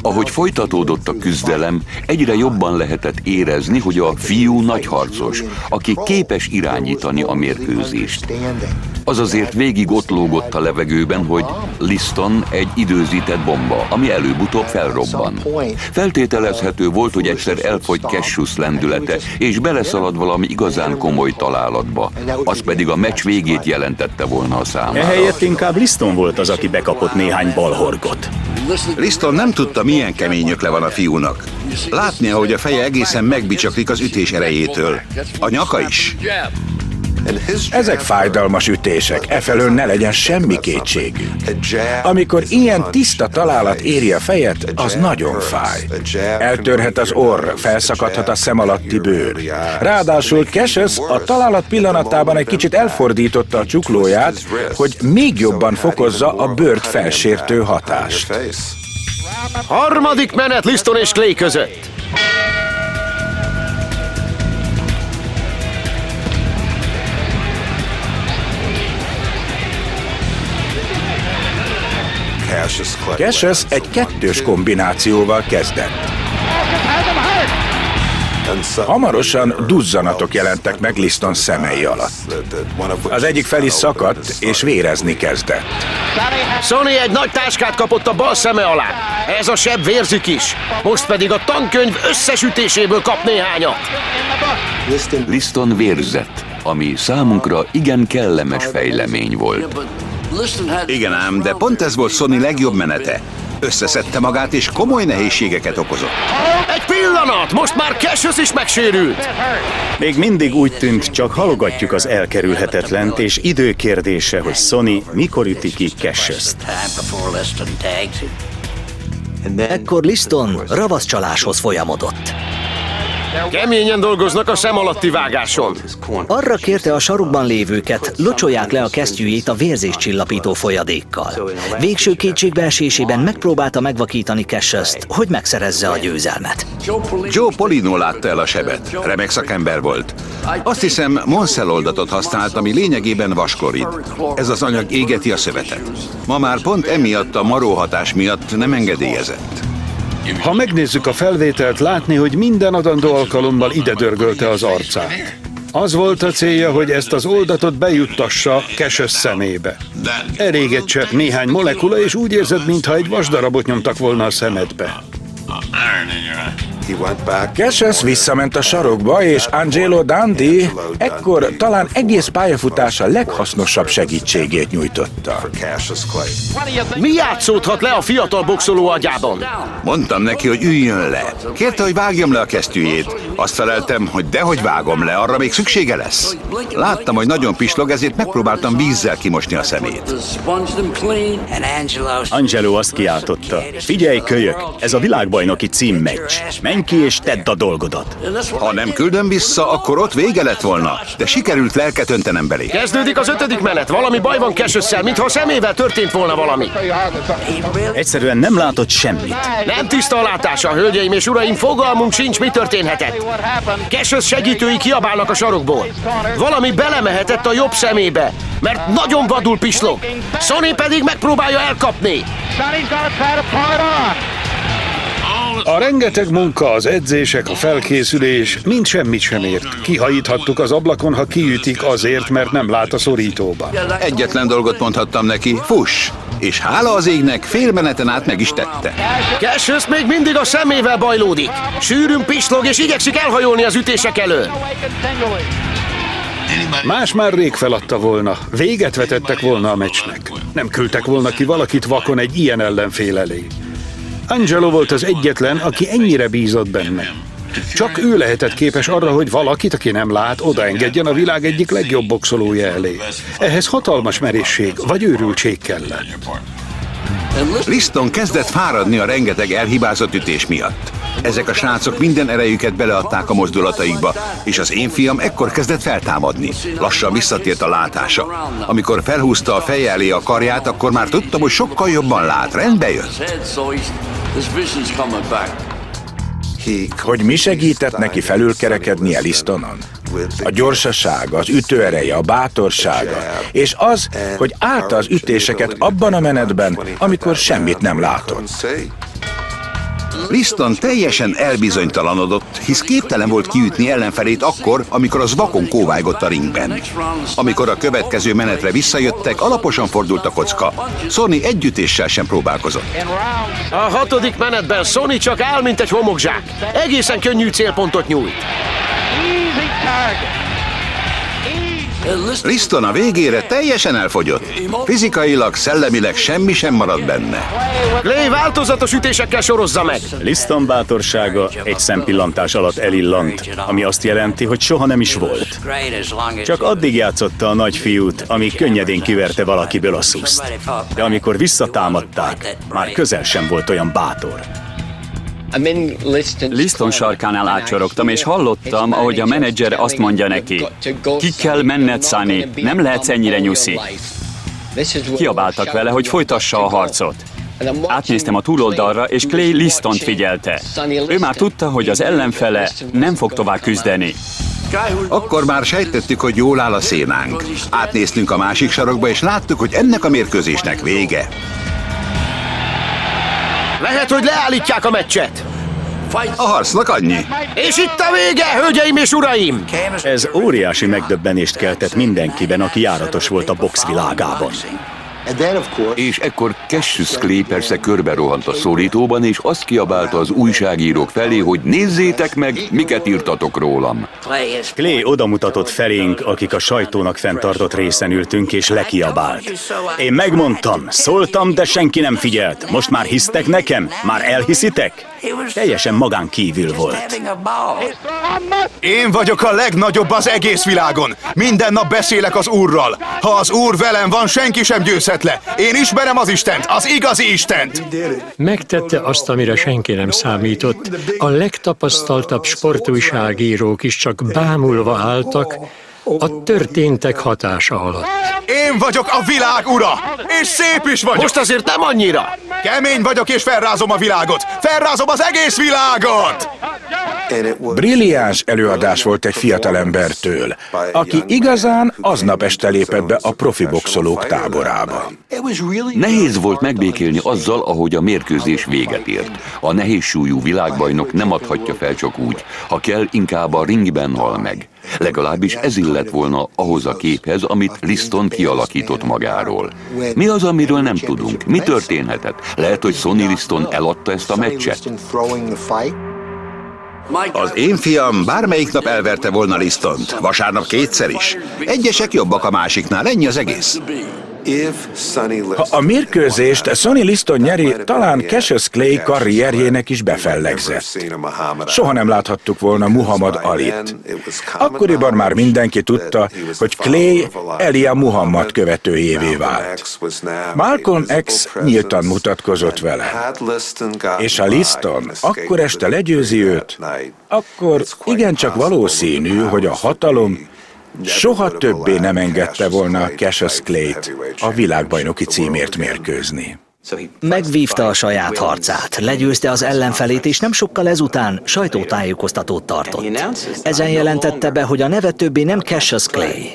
Ahogy folytatódott a küzdelem, egyre jobban lehetett érezni, hogy a fiú nagy harcos, aki képes irányítani a mérkőzést. Az azért végig ott lógott a levegőben, hogy Liston egy időzített bomba, ami előbb-utóbb felrobban. Feltételezhető volt, hogy egyszer elfogy Cassius lendülete, és beleszalad valami igazán komoly találatba. Az pedig a meccs végét jelentette volna a számára. Ehelyett inkább Liston volt az, aki bekapott néhány balhorgot. Liston nem tudta, milyen kemény ökle van a fiúnak. Látnia, hogy a feje egészen megbicsaklik az ütés erejétől. A nyaka is. Ezek fájdalmas ütések, efelől ne legyen semmi kétségű. Amikor ilyen tiszta találat éri a fejet, az nagyon fáj. Eltörhet az orr, felszakadhat a szem alatti bőr. Ráadásul Cassius a találat pillanatában egy kicsit elfordította a csuklóját, hogy még jobban fokozza a bőrt felsértő hatást. Harmadik menet Liston és Clay között. Cassius egy kettős kombinációval kezdett. Hamarosan duzzanatok jelentek meg Liston szemei alatt. Az egyik fel is szakadt, és vérezni kezdett. Sonny egy nagy táskát kapott a bal szeme alá. Ez a seb vérzik is. Most pedig a tankönyv összes ütéséből kap néhányat. Liston vérzett, ami számunkra igen kellemes fejlemény volt. Igen ám, de pont ez volt Sonny legjobb menete. Összeszedte magát, és komoly nehézségeket okozott. Egy pillanat! Most már Cassius is megsérült! Még mindig úgy tűnt, csak halogatjuk az elkerülhetetlent, és időkérdése, hogy Sonny mikor üti ki Cassiust. Ekkor Liston ravaszcsaláshoz folyamodott. Keményen dolgoznak a szem alatti vágáson. Arra kérte a sarokban lévőket, locsolják le a kesztyűjét a vérzéscsillapító folyadékkal. Végső kétségbeesésében megpróbálta megvakítani Cassiust, hogy megszerezze a győzelmet. Joe Polino látta el a sebet. Remek szakember volt. Azt hiszem, Monceloldatot használt, ami lényegében vasklorid. Ez az anyag égeti a szövetet. Ma már pont emiatt a maróhatás miatt nem engedélyezett. Ha megnézzük a felvételt, látni, hogy minden adandó alkalommal ide dörgölte az arcát. Az volt a célja, hogy ezt az oldatot bejuttassa Cassius szemébe. Elég egy csepp néhány molekula, és úgy érzed, mintha egy vasdarabot nyomtak volna a szemedbe. Cassius visszament a sarokba, és Angelo Dundee ekkor talán egész pályafutása leghasznosabb segítségét nyújtotta. Mi játszódhat le a fiatal boxoló agyában? Mondtam neki, hogy üljön le. Kérte, hogy vágjam le a kesztyűjét. Azt feleltem, hogy dehogy vágom le, arra még szüksége lesz. Láttam, hogy nagyon pislog, ezért megpróbáltam vízzel kimosni a szemét. Angelo azt kiáltotta: figyelj, kölyök, ez a világbajnoki címmeccs. Menj ki és tedd a dolgodat. Ha nem küldöm vissza, akkor ott vége lett volna, de sikerült lelket öntenem belé. Kezdődik az 5. menet. Valami baj van Cassiusszel, mintha a szemével történt volna valami. Egyszerűen nem látott semmit. Nem tiszta a látása, hölgyeim és uraim, fogalmunk sincs, mi történhetett. Cassius segítői kiabálnak a sarokból. Valami belemehetett a jobb szemébe, mert nagyon vadul pislog. Sonny pedig megpróbálja elkapni. A rengeteg munka, az edzések, a felkészülés mind semmit sem ért. Kihajíthattuk az ablakon, ha kiütik azért, mert nem lát a szorítóban. Egyetlen dolgot mondhattam neki, fuss! És hála az égnek, félmeneten át meg is tette. Cassius még mindig a szemével bajlódik. Sűrűn pislog és igyekszik elhajolni az ütések elől. Más már rég feladta volna. Véget vetettek volna a meccsnek. Nem küldtek volna ki valakit vakon egy ilyen ellenfél elé. Angelo volt az egyetlen, aki ennyire bízott benne. Csak ő lehetett képes arra, hogy valakit, aki nem lát, odaengedjen a világ egyik legjobb boxolója elé. Ehhez hatalmas merészség vagy őrültség kellett. Liston kezdett fáradni a rengeteg elhibázott ütés miatt. Ezek a srácok minden erejüket beleadták a mozdulataikba, és az én fiam ekkor kezdett feltámadni. Lassan visszatért a látása. Amikor felhúzta a feje elé a karját, akkor már tudtam, hogy sokkal jobban lát. Rendbe jött. Hogy mi segített neki felülkerekednie Listonon? A gyorsasága, az ütőereje, a bátorsága, és az, hogy állta az ütéseket abban a menetben, amikor semmit nem látott. Liston teljesen elbizonytalanodott, hisz képtelen volt kiütni ellenfelét akkor, amikor az vakon kóvájgott a ringben. Amikor a következő menetre visszajöttek, alaposan fordult a kocka. Sonny egy ütéssel sem próbálkozott. A 6. menetben Sonny csak áll, mint egy homokzsák. Egészen könnyű célpontot nyújt. Liston a végére teljesen elfogyott. Fizikailag, szellemileg semmi sem maradt benne. Clay változatos ütésekkel sorozza meg. Liston bátorsága egy szempillantás alatt elillant, ami azt jelenti, hogy soha nem is volt. Csak addig játszotta a nagyfiút, amíg könnyedén kiverte valakiből a szuszt. De amikor visszatámadták, már közel sem volt olyan bátor. Liston sarkánál átcsorogtam, és hallottam, ahogy a menedzser azt mondja neki: ki kell menned, Sonny, nem lehetsz ennyire nyuszi. Kiabáltak vele, hogy folytassa a harcot. Átnéztem a túloldalra, és Clay Listont figyelte. Ő már tudta, hogy az ellenfele nem fog tovább küzdeni. Akkor már sejtettük, hogy jól áll a szénánk. Átnéztünk a másik sarokba, és láttuk, hogy ennek a mérkőzésnek vége. Lehet, hogy leállítják a meccset. A harcnak annyi. És itt a vége, hölgyeim és uraim! Ez óriási megdöbbenést keltett mindenkiben, aki járatos volt a box világában. És ekkor Cassius Clay persze körbe rohant a szorítóban, és azt kiabálta az újságírók felé, hogy nézzétek meg, miket írtatok rólam. Clay odamutatott felénk, akik a sajtónak fenntartott részen ültünk, és lekiabált. Én megmondtam, szóltam, de senki nem figyelt. Most már hisztek nekem? Már elhiszitek? Teljesen magán kívül volt. Én vagyok a legnagyobb az egész világon. Minden nap beszélek az Úrral. Ha az Úr velem van, senki sem győzhet le. Én ismerem az Istent, az igazi Istent. Megtette azt, amire senki nem számított. A legtapasztaltabb sportújságírók is csak bámulva álltak a történtek hatása alatt. Én vagyok a világ ura, és szép is vagyok. Most azért nem annyira. Kemény vagyok, és felrázom a világot. Felrázom az egész világot. Brilliáns előadás volt egy fiatalembertől, aki igazán aznap este lépett be a profi boxolók táborába. Nehéz volt megbékélni azzal, ahogy a mérkőzés véget ért. A nehézsúlyú világbajnok nem adhatja fel csak úgy, ha kell, inkább a ringben hal meg. Legalábbis ez illett volna ahhoz a képhez, amit Liston kialakított magáról. Mi az, amiről nem tudunk? Mi történhetett? Lehet, hogy Sonny Liston eladta ezt a meccset? Az én fiam bármelyik nap elverte volna Listont, vasárnap kétszer is. Egyesek jobbak a másiknál, ennyi az egész. Ha a mérkőzést Sonny Liston nyeri, talán Cassius Clay karrierjének is befellegzett. Soha nem láthattuk volna Muhammad Alit. Akkoriban már mindenki tudta, hogy Clay Elijah Muhammad követőjévé vált. Malcolm X nyíltan mutatkozott vele. És ha Liston akkor este legyőzi őt, akkor igencsak valószínű, hogy a hatalom soha többé nem engedte volna Cassius Clayt a világbajnoki címért mérkőzni. Megvívta a saját harcát, legyőzte az ellenfelét, és nem sokkal ezután sajtótájékoztatót tartott. Ezen jelentette be, hogy a neve többé nem Cassius Clay.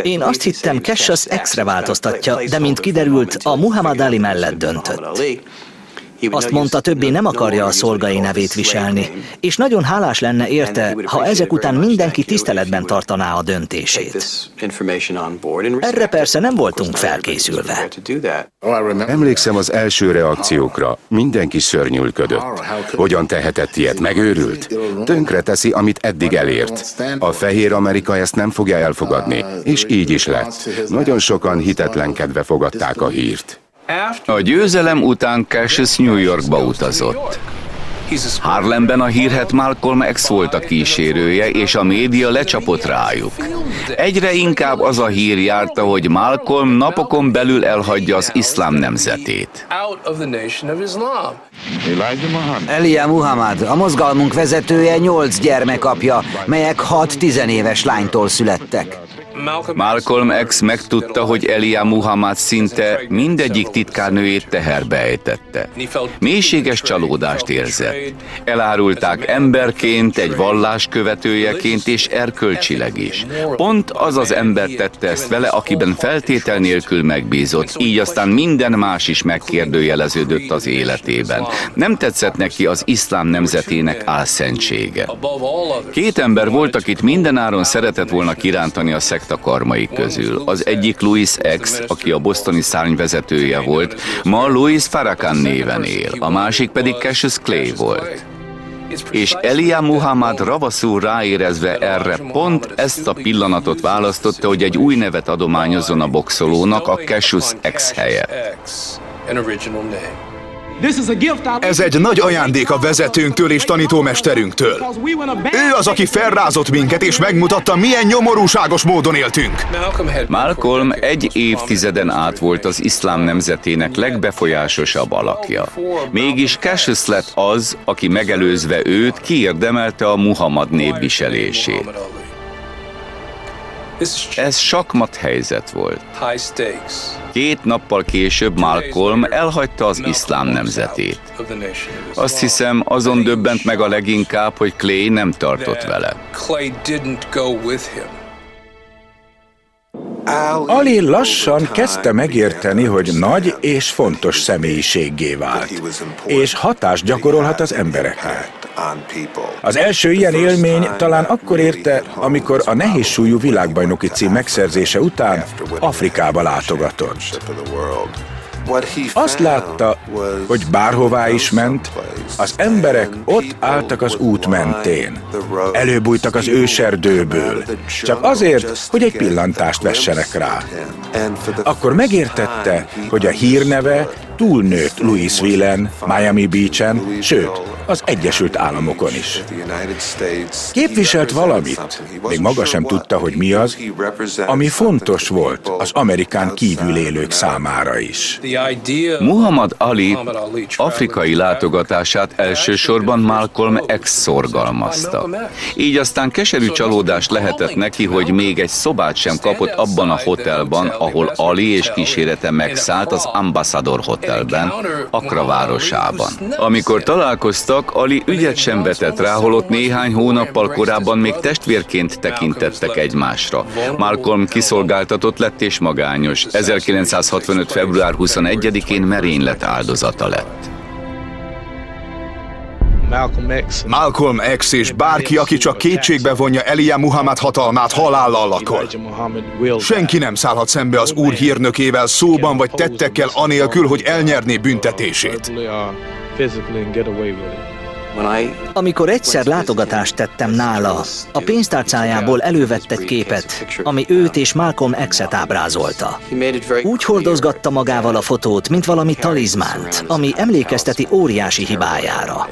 Én azt hittem, Cassius X-re változtatja, de mint kiderült, a Muhammad Ali mellett döntött. Azt mondta, többé nem akarja a szolgai nevét viselni, és nagyon hálás lenne érte, ha ezek után mindenki tiszteletben tartaná a döntését. Erre persze nem voltunk felkészülve. Emlékszem az első reakciókra. Mindenki szörnyűlködött. Hogyan tehetett ilyet? Megőrült? Tönkreteszi, amit eddig elért. A Fehér Amerika ezt nem fogja elfogadni, és így is lett. Nagyon sokan hitetlenkedve fogadták a hírt. A győzelem után Cassius New Yorkba utazott. Harlemben a hírhedt Malcolm X volt a kísérője, és a média lecsapott rájuk. Egyre inkább az a hír járta, hogy Malcolm napokon belül elhagyja az iszlám nemzetét. Elijah Muhammad, a mozgalmunk vezetője, 8 gyermek apja, melyek 6 10-éves lánytól születtek. Malcolm X megtudta, hogy Elijah Muhammad szinte mindegyik titkárnőjét teherbe ejtette. Mélységes csalódást érzett. Elárulták emberként, egy vallás követőjeként és erkölcsileg is. Pont az az ember tette ezt vele, akiben feltétel nélkül megbízott, így aztán minden más is megkérdőjeleződött az életében. Nem tetszett neki az iszlám nemzetének álszentsége. 2 ember volt, akit mindenáron szeretett volna kirántani a szekta karmai közül. Az egyik Louis X, aki a bostoni szárny vezetője volt, ma Louis Farrakhan néven él, a másik pedig Cassius Clay volt. És Elijah Muhammad ravaszul ráérezve erre pont ezt a pillanatot választotta, hogy egy új nevet adományozzon a boxolónak a Cassius X helyett. Ez egy nagy ajándék a vezetőnktől és tanítómesterünktől. Ő az, aki felrázott minket, és megmutatta, milyen nyomorúságos módon éltünk. Malcolm egy évtizeden át volt az iszlám nemzetének legbefolyásosabb alakja. Mégis Cassius lett az, aki megelőzve őt kiérdemelte a Muhammad névviselését. Ez sakmat helyzet volt. 2 nappal később Malcolm elhagyta az iszlám nemzetét. Azt hiszem, azon döbbent meg a leginkább, hogy Clay nem tartott vele. Ali lassan kezdte megérteni, hogy nagy és fontos személyiséggé vált, és hatást gyakorolhat az emberekre. Az első ilyen élmény talán akkor érte, amikor a nehézsúlyú világbajnoki cím megszerzése után Afrikába látogatott. Azt látta, hogy bárhová is ment, az emberek ott álltak az út mentén. Előbújtak az őserdőből, csak azért, hogy egy pillantást vessenek rá. Akkor megértette, hogy a hírneve túlnőtt Louisville-en, Miami Beach-en, sőt, az Egyesült Államokon is. Képviselt valamit, még maga sem tudta, hogy mi az, ami fontos volt az Amerikán kívül élők számára is. Muhammad Ali afrikai látogatását elsősorban Malcolm X szorgalmazta. Így aztán keserű csalódás lehetett neki, hogy még egy szobát sem kapott abban a hotelban, ahol Ali és kísérete megszállt, az Ambassador Hotelben, Accra városában. Amikor találkoztak, Ali ügyet sem vetett rá, holott néhány hónappal korábban még testvérként tekintettek egymásra. Malcolm kiszolgáltatott lett és magányos. 1965. február 21-én merénylet áldozata lett. Malcolm X és bárki, aki csak kétségbe vonja Elijah Muhammad hatalmát, halállal lakol. Senki nem szállhat szembe az úr hírnökével szóban vagy tettekkel anélkül, hogy elnyerné büntetését. Amikor egyszer látogatást tettem nála, a pénztárcájából elővett egy képet, ami őt és Malcolm X-et ábrázolta. Úgy hordozgatta magával a fotót, mint valami talizmánt, ami emlékezteti óriási hibájára.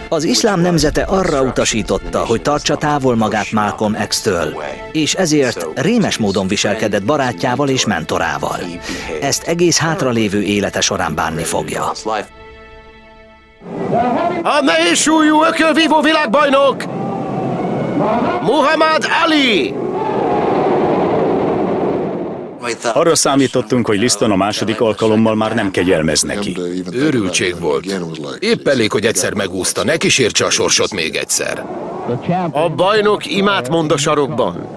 Az iszlám nemzete arra utasította, hogy tartsa távol magát Malcolm X-től, és ezért rémes módon viselkedett barátjával és mentorával. Ezt egész hátralévő élete során bánni fogja. A nehézsúlyú ökölvívó világbajnok! Muhammad Ali! Arra számítottunk, hogy Liston a második alkalommal már nem kegyelmez neki. Őrültség volt. Épp elég, hogy egyszer megúszta, ne kísértse a sorsot még egyszer. A bajnok imát mond a sarokban.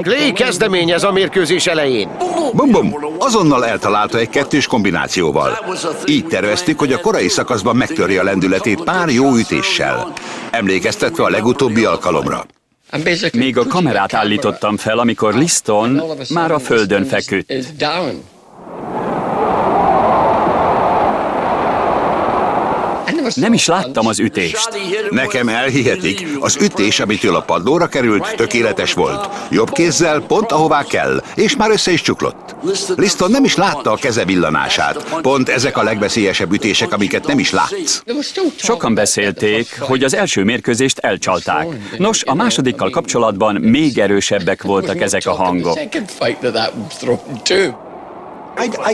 Clay kezdeményez a mérkőzés elején. Bum-bum, azonnal eltalálta egy kettős kombinációval. Így terveztük, hogy a korai szakaszban megtörje a lendületét pár jó ütéssel, emlékeztetve a legutóbbi alkalomra. Még a kamerát állítottam fel, amikor Liston már a földön feküdt. Nem is láttam az ütést. Nekem elhihetik, az ütés, amitől a padlóra került, tökéletes volt. Jobb kézzel, pont ahová kell, és már össze is csuklott. Liston nem is látta a keze villanását. Pont ezek a legveszélyesebb ütések, amiket nem is látsz. Sokan beszélték, hogy az első mérkőzést elcsalták. Nos, a másodikkal kapcsolatban még erősebbek voltak ezek a hangok.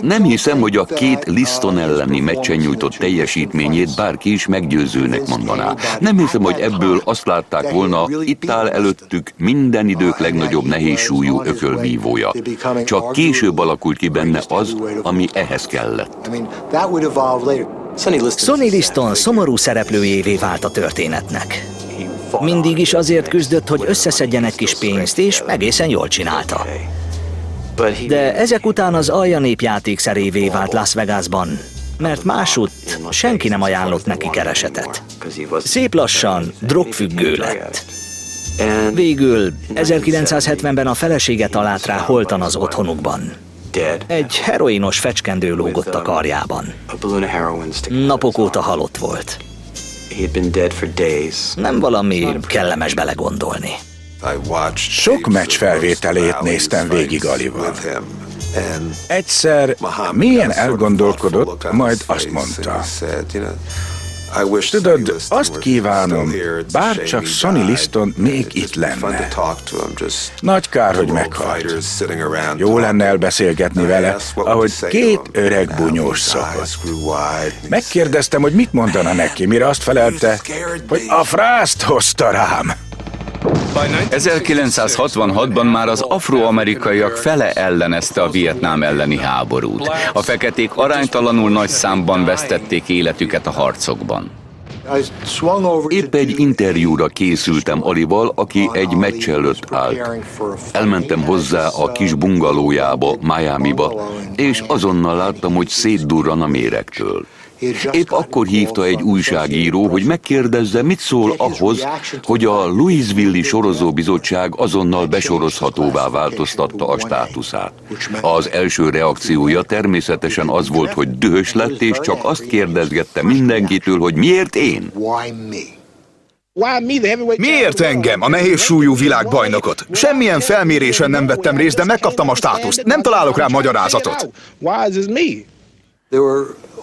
Nem hiszem, hogy a két Liston elleni meccsen nyújtott teljesítményét bárki is meggyőzőnek mondaná. Nem hiszem, hogy ebből azt látták volna, itt áll előttük minden idők legnagyobb nehézsúlyú ökölvívója. Csak később alakult ki benne az, ami ehhez kellett. Sonny Liston szomorú szereplőjévé vált a történetnek. Mindig is azért küzdött, hogy összeszedjen egy kis pénzt, és egészen jól csinálta. De ezek után az aljanépjátékszerévé vált Las Vegasban, mert másutt senki nem ajánlott neki keresetet. Szép lassan drogfüggő lett. Végül 1970-ben a felesége talált rá holtan az otthonukban. Egy heroinos fecskendő lógott a karjában. Napok óta halott volt. Nem valami kellemes belegondolni. Sok meccs felvételét néztem végig Alival. Egyszer mélyen elgondolkodott, majd azt mondta. Tudod, azt kívánom, bár csak Sonny Liston még itt lenne. Nagy kár, hogy meghalt. Jó lenne elbeszélgetni vele, ahogy két öreg bunyós szokott. Megkérdeztem, hogy mit mondana neki, mire azt felelte, hogy a frászt hozta rám. 1966-ban már az afroamerikaiak fele ellenezte a Vietnám elleni háborút. A feketék aránytalanul nagy számban vesztették életüket a harcokban. Épp egy interjúra készültem Alival, aki egy meccs előtt állt. Elmentem hozzá a kis bungalójába, Miamiba, és azonnal láttam, hogy szétdurran a méregtől. Épp akkor hívta egy újságíró, hogy megkérdezze, mit szól ahhoz, hogy a Louisville-i sorozóbizottság azonnal besorozhatóvá változtatta a státuszát. Az első reakciója természetesen az volt, hogy dühös lett, és csak azt kérdezgette mindenkitől, hogy miért én? Miért engem, a nehézsúlyú világbajnokot? Semmilyen felmérésen nem vettem részt, de megkaptam a státuszt. Nem találok rá magyarázatot.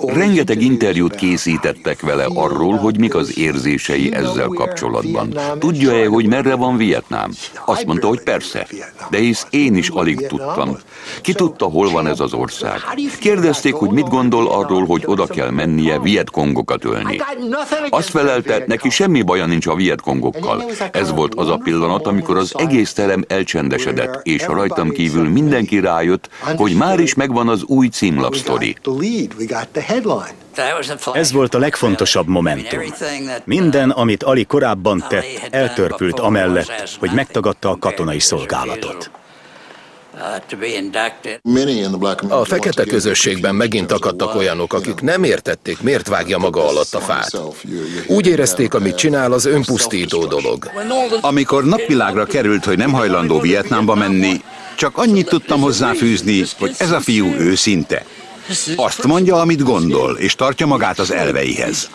Rengeteg interjút készítettek vele arról, hogy mik az érzései ezzel kapcsolatban. Tudja-e, hogy merre van Vietnám? Azt mondta, hogy persze, de hisz én is alig tudtam. Ki tudta, hol van ez az ország? Kérdezték, hogy mit gondol arról, hogy oda kell mennie vietkongokat ölni. Azt felelte, neki semmi baja nincs a vietkongokkal. Ez volt az a pillanat, amikor az egész terem elcsendesedett, és rajtam kívül mindenki rájött, hogy már is megvan az új címlapsztori. Ez volt a legfontosabb momentum. Minden, amit Ali korábban tett, eltörpült amellett, hogy megtagadta a katonai szolgálatot. A fekete közösségben megint akadtak olyanok, akik nem értették, miért vágja maga alatt a fát. Úgy érezték, amit csinál, az önpusztító dolog. Amikor napvilágra került, hogy nem hajlandó Vietnámba menni, csak annyit tudtam hozzáfűzni, hogy ez a fiú őszinte. Azt mondja, amit gondol, és tartja magát az elveihez.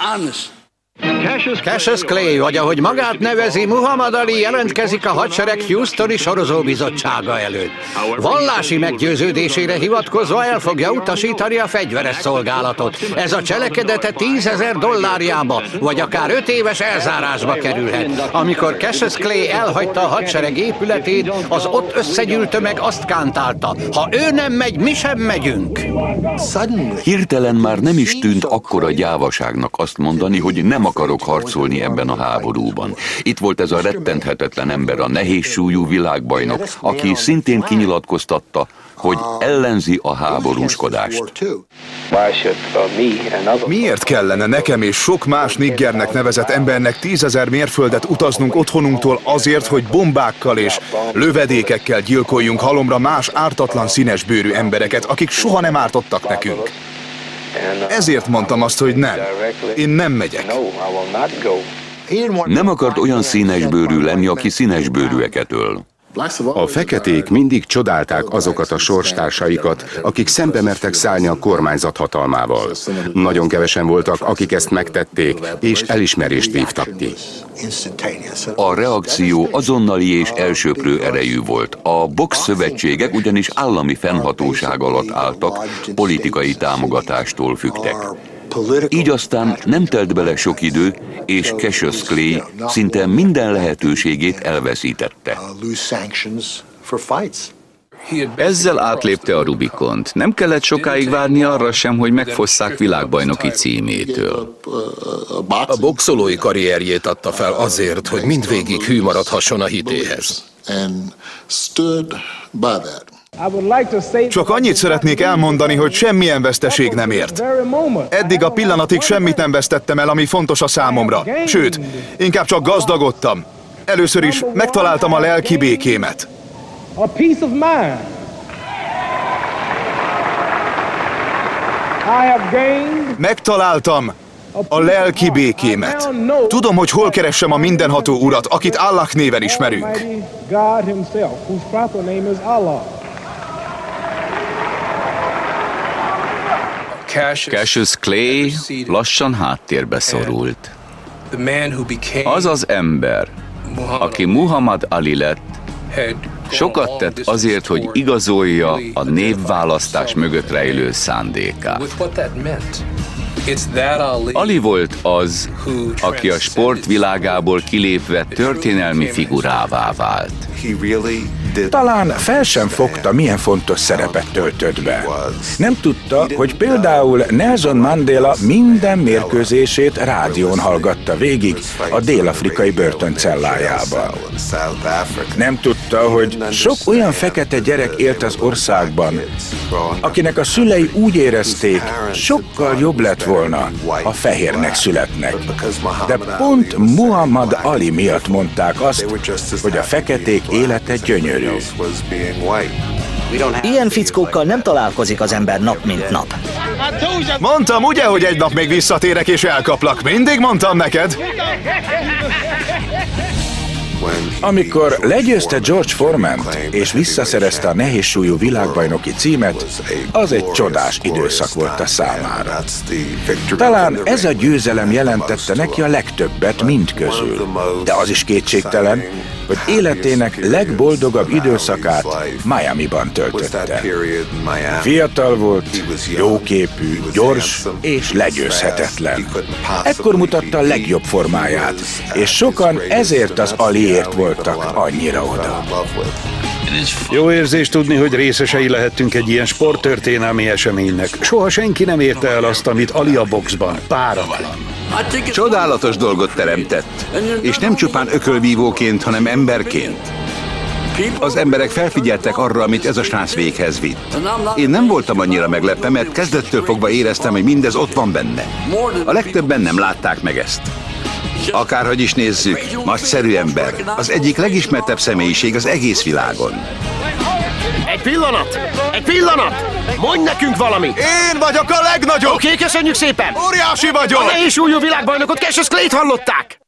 Cassius Clay, vagy ahogy magát nevezi, Muhammad Ali jelentkezik a hadsereg Houstoni sorozóbizottsága előtt. Vallási meggyőződésére hivatkozva el fogja utasítani a fegyveres szolgálatot. Ez a cselekedete $10,000 vagy akár 5 éves elzárásba kerülhet. Amikor Cassius Clay elhagyta a hadsereg épületét, az ott összegyűlt tömeg azt kántálta: ha ő nem megy, mi sem megyünk. Hirtelen már nem is tűnt akkora gyávaságnak azt mondani, hogy nem akarok harcolni ebben a háborúban. Itt volt ez a rettenthetetlen ember, a nehézsúlyú világbajnok, aki szintén kinyilatkoztatta, hogy ellenzi a háborúskodást. Miért kellene nekem és sok más niggernek nevezett embernek 10 000 mérföldet utaznunk otthonunktól azért, hogy bombákkal és lövedékekkel gyilkoljunk halomra más ártatlan színesbőrű embereket, akik soha nem ártottak nekünk? Ezért mondtam azt, hogy nem. Én nem megyek. Nem akart olyan színesbőrű lenni, aki színesbőrűeket öl. A feketék mindig csodálták azokat a sorstársaikat, akik szembe mertek szállni a kormányzat hatalmával. Nagyon kevesen voltak, akik ezt megtették, és elismerést vívtak ki. A reakció azonnali és elsöprő erejű volt. A boxszövetségek ugyanis állami fennhatóság alatt álltak, politikai támogatástól függtek. Így aztán nem telt bele sok idő, és Cassius Clay szinte minden lehetőségét elveszítette. Ezzel átlépte a Rubikont. Nem kellett sokáig várni arra sem, hogy megfosszák világbajnoki címétől. A boxolói karrierjét adta fel azért, hogy mindvégig hű maradhasson a hitéhez. Csak annyit szeretnék elmondani, hogy semmilyen veszteség nem ért. Eddig a pillanatig semmit nem vesztettem el, ami fontos a számomra. Sőt, inkább csak gazdagodtam. Először is megtaláltam a lelki békémet. Megtaláltam a lelki békémet. Tudom, hogy hol keressem a mindenható urat, akit Allah néven ismerünk. Cassius Clay lassan háttérbe szorult. Az az ember, aki Muhammad Ali lett, sokat tett azért, hogy igazolja a névválasztás mögött rejlő szándékát. Ali volt az, aki a sport világából kilépve történelmi figurává vált. Talán fel sem fogta, milyen fontos szerepet töltött be. Nem tudta, hogy például Nelson Mandela minden mérkőzését rádión hallgatta végig a dél-afrikai börtöncellájában. Nem tudta, hogy sok olyan fekete gyerek élt az országban, akinek a szülei úgy érezték, sokkal jobb lett volna, ha fehérnek születnek. De pont Muhammad Ali miatt mondták azt, hogy a feketék élete gyönyörű. Ilyen fickókkal nem találkozik az ember nap mint nap. Mondtam, ugye, hogy egy nap még visszatérek és elkaplak. Mindig mondtam neked. Amikor legyőzte George Forement és visszaszerezte a nehézsúlyú világbajnoki címet, az egy csodás időszak volt a számára. Talán ez a győzelem jelentette neki a legtöbbet mindközül, de az is kétségtelen, hogy életének legboldogabb időszakát Miamiban töltötte. Fiatal volt, jóképű, gyors és legyőzhetetlen. Ekkor mutatta a legjobb formáját, és sokan ezért az Aliért voltak annyira oda. Jó érzés tudni, hogy részesei lehettünk egy ilyen sporttörténelmi eseménynek. Soha senki nem érte el azt, amit Ali a boxban. Páratlan. Csodálatos dolgot teremtett, és nem csupán ökölvívóként, hanem emberként. Az emberek felfigyeltek arra, amit ez a srác véghez vitt. Én nem voltam annyira meglepve, mert kezdettől fogva éreztem, hogy mindez ott van benne. A legtöbben nem látták meg ezt. Akárhogy is nézzük, nagyszerű ember, az egyik legismertebb személyiség az egész világon. Egy pillanat! Egy pillanat! Mondj nekünk valamit! Én vagyok a legnagyobb! Oké, köszönjük szépen! Óriási vagyok! A nehézsúlyú világbajnokot, Cassius Clayt hallották!